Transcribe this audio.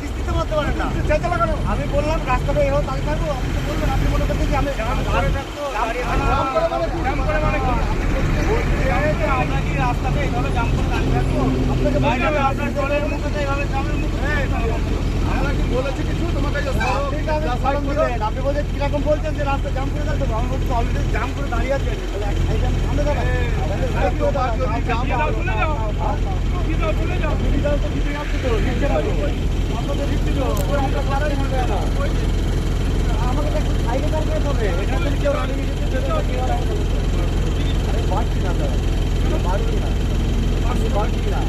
কিস্তিতে মারতে পারেন না। আমি বললাম রাস্তাটা এভাবে তাই থাকবো, আপনি তো বলবেন, আপনি মনে করছেন যে আমি আমরা কি রাস্তাতে এইভাবে জাম করে দাঁড়িয়ে থাকবো? আপনার জলের মুখে তো এইভাবে জামের মুখে আমরা কি বলেছি কিছু তোমাকে? আপনি বলছেন কিরকম বলছেন যে রাস্তা জাম করে দাঁড়াবো, আমি বলছি অলরেডি জাম করে দাঁড়িয়ে আছে, সামনে দাঁড়াবো। আমাকে একটু সাইডে দাঁড়িয়ে হবে, এখান থেকে কেউ রানি মিশে বাড়ছি না, বাড়ছি না।